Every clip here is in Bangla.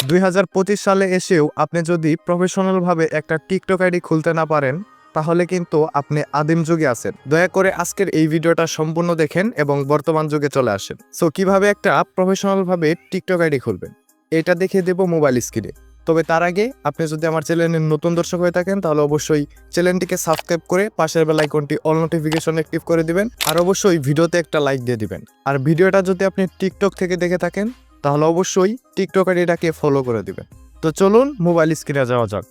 2025 সালে এসেও আপনি যদি প্রফেশনালভাবে একটা টিকটক আইডি খুলতে না পারেন, তাহলে কিন্তু আপনি আদিম যুগে আছেন। দয়া করে আজকের এই ভিডিওটা সম্পূর্ণ দেখেন এবং বর্তমান যুগে চলে আসেন। সো কিভাবে একটা প্রফেশনালভাবে টিকটক আইডি খুলবেন, এটা দেখিয়ে দেব মোবাইল স্ক্রিনে। তবে তার আগে আপনি যদি আমার চ্যানেলের নতুন দর্শক হয়ে থাকেন, তাহলে অবশ্যই চ্যানেলটিকে সাবস্ক্রাইব করে পাশের বেল আইকনটি অল নোটিফিকেশন অ্যাক্টিভ করে দিবেন। আর অবশ্যই ভিডিওতে একটা লাইক দিয়ে দিবেন। আর ভিডিওটা যদি আপনি টিকটক থেকে দেখে থাকেন, তাহলে অবশ্যই টিকটক আইডিটাকে ফলো করে দিবেন। তো চলুন মোবাইল স্ক্রিনে যাওয়া যাক।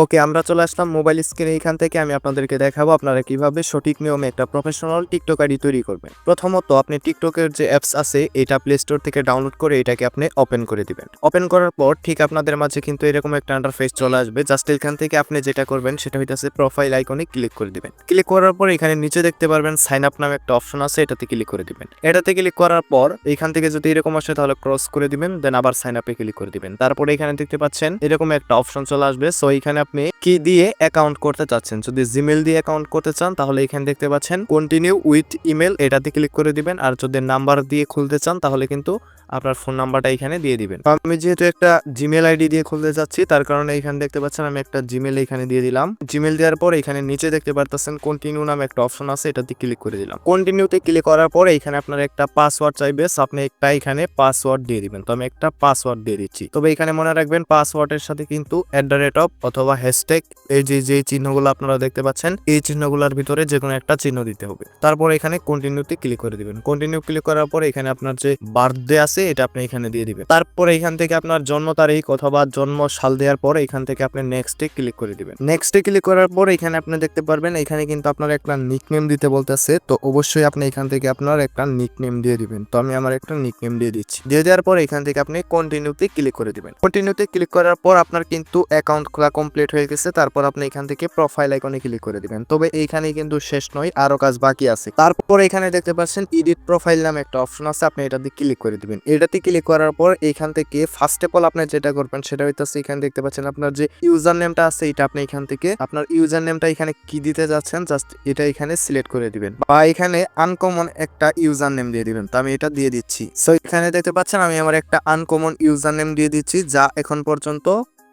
ওকে, আমরা চলে আসলাম মোবাইল স্ক্রিনে। এখান থেকে আমি আপনাদেরকে দেখাবো আপনারা কিভাবে সঠিক নিয়মে একটা প্রফেশনাল টিকটক আইডি তৈরি করবেন। প্রথমত আপনি টিকটকের যে অ্যাপস আছে এটা প্লে স্টোর থেকে ডাউনলোড করে এটাকে আপনি ওপেন করে দিবেন। ওপেন করার পর ঠিক আপনাদের মাঝে কিন্তু এরকম একটা ইন্টারফেস চলে আসবে। জাস্ট এখান থেকে আপনি যেটা করবেন সেটা হইতাছে প্রোফাইল আইকনে ক্লিক করে দিবেন। ক্লিক করার পর এখানে নিচে দেখতে পারবেন সাইন আপ নামে একটা অপশন আছে, এটাতে ক্লিক করে দিবেন। এটাতে ক্লিক করার পর এখান থেকে যদি এরকম আসে তাহলে ক্রস করে দিবেন, দেন আবার সাইন আপে ক্লিক করে দিবেন। তারপরে এখানে দেখতে পাচ্ছেন এরকম একটা অপশন চলে আসবে। সো এখানে আপনি কি দিয়ে অ্যাকাউন্ট করতে চাচ্ছেন, যদি জিমেল দিয়ে অ্যাকাউন্ট করতে চান তাহলে এখানে দেখতে পাচ্ছেন কন্টিনিউ উইথ ইমেল, এটাতে ক্লিক করে দিবেন। আর যদি নাম্বার দিয়ে খুলতে চান তাহলে কিন্তু আপনার ফোন নাম্বারটা এখানে দিয়ে দিবেন। আমি যেহেতু একটা জিমেল আইডি দিয়ে খুলতে যাচ্ছি, তার কারণে এখানে দেখতে পাচ্ছেন আমি একটা জিমেল এখানে দিয়ে দিলাম। জিমেল দেওয়ার পর এখানে নিচে দেখতে পারতেছেন কন্টিনিউ নামে একটা অপশন আছে, এটাতে ক্লিক করে দিলাম। কন্টিনিউতে ক্লিক করার পরে এখানে আপনার একটা পাসওয়ার্ড চাইবে, আপনি একটা এখানে পাসওয়ার্ড দিয়ে দিবেন। তো আমি একটা পাসওয়ার্ড দিয়ে দিচ্ছি। তবে এখানে মনে রাখবেন পাসওয়ার্ডের সাথে কিন্তু @ অথবা হ্যাশট্যাগ, এই যে চিহ্নগুলো আপনারা দেখতে পাচ্ছেন এই চিহ্নগুলোর ভিতরে যে কোনো একটা চিহ্ন দিতে হবে। তারপর এখানে কন্টিনিউতে ক্লিক করে দিবেন। কন্টিনিউ ক্লিক করার পর এখানে আপনার যে বার্থডে আছে এটা আপনি এখানে দিয়ে দিবেন। তারপর এখান থেকে আপনার জন্ম তারিখ অথবা জন্ম সাল দেওয়ার পর এখান থেকে আপনি নেক্সটে ক্লিক করে দিবেন। নেক্সটে ক্লিক করার পর এখানে আপনি দেখতে পারবেন এখানে কিন্তু আপনার একটা নিকনেম দিতে বলতেছে। তো অবশ্যই আপনি এখান থেকে আপনার একটা নিকনেম দিয়ে দিবেন। তো আমি আমার একটা নিকনেম দিয়ে দিচ্ছি। দিয়ে দেওয়ার পর এখান থেকে আপনি কন্টিনিউতে ক্লিক করে দিবেন। কন্টিনিউতে ক্লিক করার পর আপনার কিন্তু অ্যাকাউন্ট খোলা কমপ্লিট হয়ে গেছে। তারপর আপনি এখান থেকে প্রোফাইল আইকনে ক্লিক করে দিবেন। তবে এইখানেই কিন্তু শেষ নয়, আরো কাজ বাকি আছে। তারপর এখানে দেখতে পাচ্ছেন এডিট প্রোফাইল নামে একটা অপশন আছে, আপনি এটাতে ক্লিক করে দিবেন। এটাতে ক্লিক করার পর এখান থেকে ফার্স্ট অফ অল আপনি যেটা করবেন সেটা হইতাছে এখানে দেখতে পাচ্ছেন আপনার যে ইউজার নেমটা আছে এটা আপনি এখান থেকে আপনার ইউজার নেমটা এখানে কি দিতে যাচ্ছেন জাস্ট এটা এখানে সিলেক্ট করে দিবেন, বা এখানে আনকমন একটা ইউজার নেম দিয়ে দিবেন। তো আমি এটা দিয়ে দিচ্ছি। সো এখানে দেখতে পাচ্ছেন আমি আমার একটা আনকমন ইউজার নেম দিয়ে দিচ্ছি যা এখন পর্যন্ত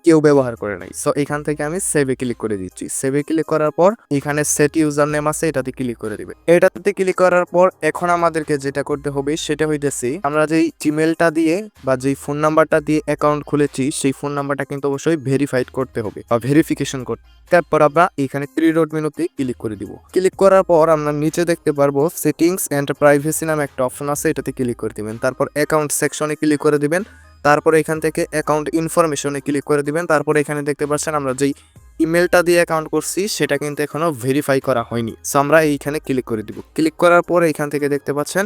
কেউ ব্যবহার করে নাই। সো এখান থেকে আমি সেভে ক্লিক করে দিচ্ছি। সেভে ক্লিক করার পর এখানে সেট ইউজার নেম আছে, এটাতে ক্লিক করে দিবেন। এটাতে ক্লিক করার পর এখন আমাদেরকে যেটা করতে হবে সেটা হইতেছে আমরা যেই জিমেলটা দিয়ে বা যেই ফোন নাম্বারটা দিয়ে অ্যাকাউন্ট খুলেছি সেই ফোন নাম্বারটা কিন্তু অবশ্যই ভেরিফাইড করতে হবে বা ভেরিফিকেশন করতে। তারপর আমরা এখানে 3 ডট মেনুতে ক্লিক করে দিব। ক্লিক করার পর আমরা নিচে দেখতে পারবো সেটিংস এন্ড প্রাইভেসি নামে একটা অপশন আছে, এটাতে ক্লিক করে দিবেন। তারপর অ্যাকাউন্ট সেকশনে ক্লিক করে দিবেন। তারপরে এখান থেকে অ্যাকাউন্ট ইনফরমেশনে ক্লিক করে দিবেন। তারপরে এখানে দেখতে পাচ্ছেন আমরা যেই ইমেলটা দিয়ে অ্যাকাউন্ট করছি সেটা কিন্তু এখনো ভেরিফাই করা হয়নি। সো আমরা এইখানে ক্লিক করে দিব। ক্লিক করার পর এখান থেকে দেখতে পাচ্ছেন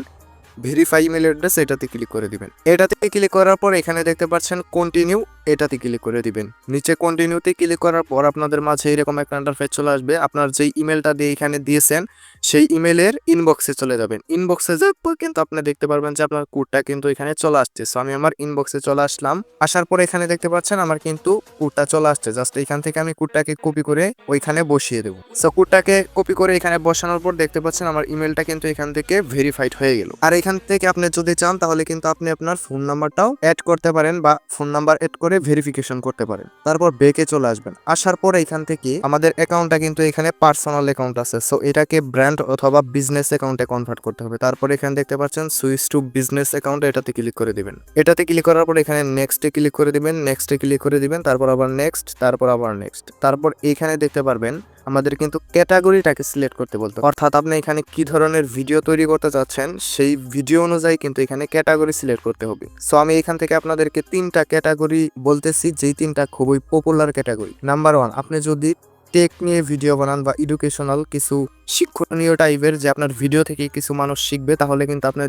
ভেরিফাই ইমেল অ্যাড্রেস, এটাতে ক্লিক করে দিবেন। এটাতে ক্লিক করার পর এখানে দেখতে পাচ্ছেন কন্টিনিউ, এটাতে ক্লিক করে দিবেন। নিচে কন্টিনিউতে ক্লিক করার পর আপনাদের মাঝে এরকম একটা ইন্টারফেস চলে আসবে। আপনার যেই ইমেলটা দিয়ে এখানে দিয়েছেন সেই ইমেলের ইনবক্সে চলে যাবেন। ইনবক্সে যাওয়ার পর কিন্তু আপনি দেখতে পারবেন যে আপনার কোডটা কিন্তু এখানে চলে আসছে। সো আমি আমার ইনবক্সে চলে আসলাম। আসার পর এখানে দেখতে পাচ্ছেন আমার কিন্তু কোডটা চলে আসছে। জাস্ট এখান থেকে আমি কোডটাকে কপি করে ওইখানে বসিয়ে দেবো। সো কোডটাকে কপি করে এখানে বসানোর পর দেখতে পাচ্ছেন আমার ইমেলটা কিন্তু এখান থেকে ভেরিফাইড হয়ে গেল। আর এখান থেকে আপনি যদি চান তাহলে কিন্তু আপনি আপনার ফোন নাম্বারটাও অ্যাড করতে পারেন বা ফোন নাম্বার অ্যাড করে ভেরিফিকেশন করতে পারেন। তারপর ব্যাকে চলে আসবেন। আসার পর এখান থেকে আমাদের অ্যাকাউন্টটা কিন্তু এখানে পার্সোনাল অ্যাকাউন্ট আছে। সো এটাকে ব্র্যান্ড অথবা বিজনেস অ্যাকাউন্টে কনভার্ট করতে হবে। তারপর এখানে দেখতে পাচ্ছেন সুইচ টু বিজনেস অ্যাকাউন্ট, এটাতে ক্লিক করে দিবেন। এটাতে ক্লিক করার পর এখানে নেক্সটে ক্লিক করে দিবেন। নেক্সটে ক্লিক করে দিবেন, তারপর আবার নেক্সট, তারপর আবার নেক্সট। তারপর এখানে দেখতে পারবেন আমাদের কিন্তু ক্যাটাগরিটাকে সিলেক্ট করতে বলতে, অর্থাৎ আপনি এখানে কি ধরনের ভিডিও তৈরি করতে চাচ্ছেন সেই ভিডিও অনুযায়ী কিন্তু এখানে ক্যাটাগরি সিলেক্ট করতে হবে। সো আমি এখান থেকে আপনাদেরকে 3টা ক্যাটাগরি বলতেছি, যেই 3টা খুবই পপুলার ক্যাটাগরি। নাম্বার 1, আপনি যদি টেক নিয়ে ভিডিও বানান বা এডুকেশনাল কিছু শিক্ষণীয় টাইপের যে আপনার ভিডিও থেকে কিছু মানুষ শিখবে, তাহলে কিন্তু আপনি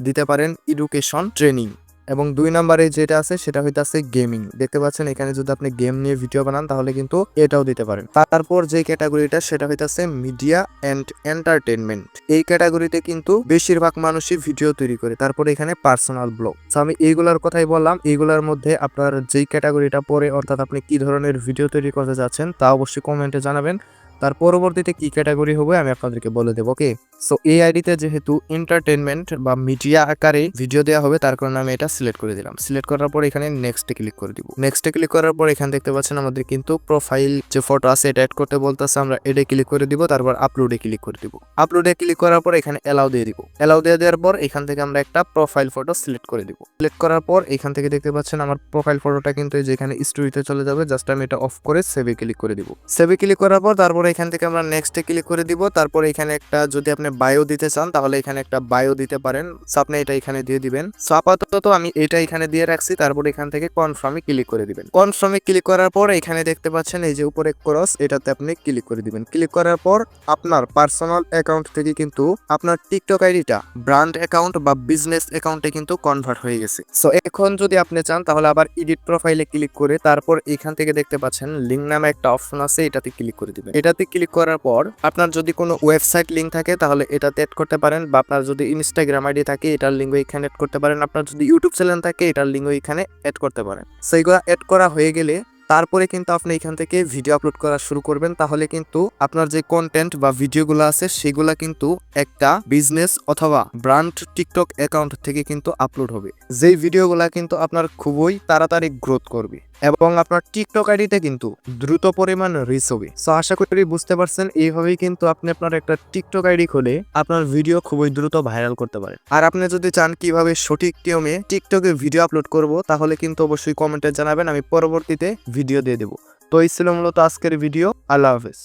দিতে পারেন এডুকেশন ট্রেনিং। এবং 2 নম্বরে যেটা আছে সেটা হইতাছে গেমিং। দেখতে পাচ্ছেন এখানে যদি আপনি গেম নিয়ে ভিডিও বানান তাহলে কিন্তু এটাও দিতে পারেন। তারপর যে ক্যাটাগরিটা সেটা হইতাছে মিডিয়া এন্ড এন্টারটেইনমেন্ট। এই ক্যাটাগরিতে কিন্তু বেশিরভাগ মানুষই ভিডিও তৈরি করে। তারপর এখানে পার্সোনাল ব্লগ। সো আমি এইগুলার কথাই বললাম। এইগুলার মধ্যে আপনার যেই ক্যাটাগরিটা পড়ে, অর্থাৎ আপনি কি ধরনের ভিডিও তৈরি করতে যাচ্ছেন তা অবশ্যই কমেন্টে জানাবেন। তার পরবর্তীতে কি ক্যাটাগরি হবে আমি আপনাদেরকে বলে দেবো। ওকে, সো এই আইডিতে যেহেতু এন্টারটেনমেন্ট বা মিডিয়া আকারে ভিডিও দেওয়া হবে, তার কারণে আমি এটা সিলেক্ট করে দিলাম। সিলেক্ট করার পর এখানে নেক্সটে ক্লিক করে দিব। নেক্সটে ক্লিক করার পর এখানে দেখতে পাচ্ছেন আমাদের কিন্তু প্রোফাইল যে ফটো আছে এটা অ্যাড করতে বলতেছে, আমরা এডে ক্লিক করে দিব, তারপর আপলোডে ক্লিক করে দিব। আপলোডে ক্লিক করার পর এখানে অ্যালাউ দিয়ে দিব। অ্যালাউ দিয়ে দেওয়ার পর এখান থেকে আমরা একটা প্রোফাইল ফটো সিলেক্ট করে দিব। সিলেক্ট করার পর এখান থেকে দেখতে পাচ্ছেন আমার প্রোফাইল ফটোটা কিন্তু যেখানে স্টোরিতে চলে যাবে, জাস্ট আমি এটা অফ করে সেভে ক্লিক করে দিব। সেভে ক্লিক করার পর তারপর এখান থেকে আমরা নেক্সটে ক্লিক করে দিব। তারপর এখানে একটা যদি আপনি বায়ো দিতে চান তাহলে এখানে একটা বায়ো দিতে পারেন। সো আপনি এটা এখানে দিয়ে দিবেন। সো আপাতত আমি এটা এখানে দিয়ে রাখছি। তারপর এখান থেকে কনফার্মে ক্লিক করে দিবেন। কনফার্মে ক্লিক করার পর এখানে দেখতে পাচ্ছেন এই যে উপরে ক্রস, এটাতে আপনি ক্লিক করে দিবেন। ক্লিক করার পর আপনার পার্সোনাল অ্যাকাউন্ট থেকে কিন্তু আপনার টিকটক আইডিটা ব্র্যান্ড অ্যাকাউন্ট বা বিজনেস অ্যাকাউন্টে কিন্তু কনভার্ট হয়ে গেছে। সো এখন যদি আপনি চান তাহলে আবার এডিট প্রোফাইলে ক্লিক করে তারপর এখান থেকে দেখতে পাচ্ছেন লিঙ্ক নামে একটা অপশন আছে, এটাতে ক্লিক করে দিবেন। এটাতে ক্লিক করার পর আপনার যদি কোনো ওয়েবসাইট লিঙ্ক থাকে তাহলে এটাতে অ্যাড করতে পারেন, বা আপনার যদি ইনস্টাগ্রাম আইডি থাকে এটার লিঙ্কও এখানে অ্যাড করতে পারেন, আপনার যদি ইউটিউব চ্যানেল থাকে এটার লিঙ্কও এখানে অ্যাড করতে পারেন। সেইগুলো অ্যাড করা হয়ে গেলে তারপরে কিন্তু আপনি এখান থেকে ভিডিও আপলোড করা শুরু করবেন। তাহলে কিন্তু আপনার যে কন্টেন্ট বা ভিডিওগুলো আছে সেগুলা কিন্তু একটা বিজনেস অথবা ব্র্যান্ড টিকটক অ্যাকাউন্ট থেকে কিন্তু আপলোড হবে, যেই ভিডিওগুলা কিন্তু আপনার খুবই তাড়াতাড়ি গ্রোথ করবে এবং আপনার টিকটক আইডিতে কিন্তু দ্রুত পরিমাণ রিচ হবে। সো আশা করি বুঝতে পারছেন, এইভাবেই কিন্তু আপনি আপনার একটা টিকটক আইডি খুলে আপনার ভিডিও খুবই দ্রুত ভাইরাল করতে পারেন। আর আপনি যদি চান কিভাবে সঠিক নিয়মে টিকটকে ভিডিও আপলোড করব তাহলে কিন্তু অবশ্যই কমেন্টে জানাবেন, আমি পরবর্তীতে ভিডিও দিয়ে দেবো। তো এই ছিল মূলত আজকের ভিডিও। আল্লাহ হাফেজ।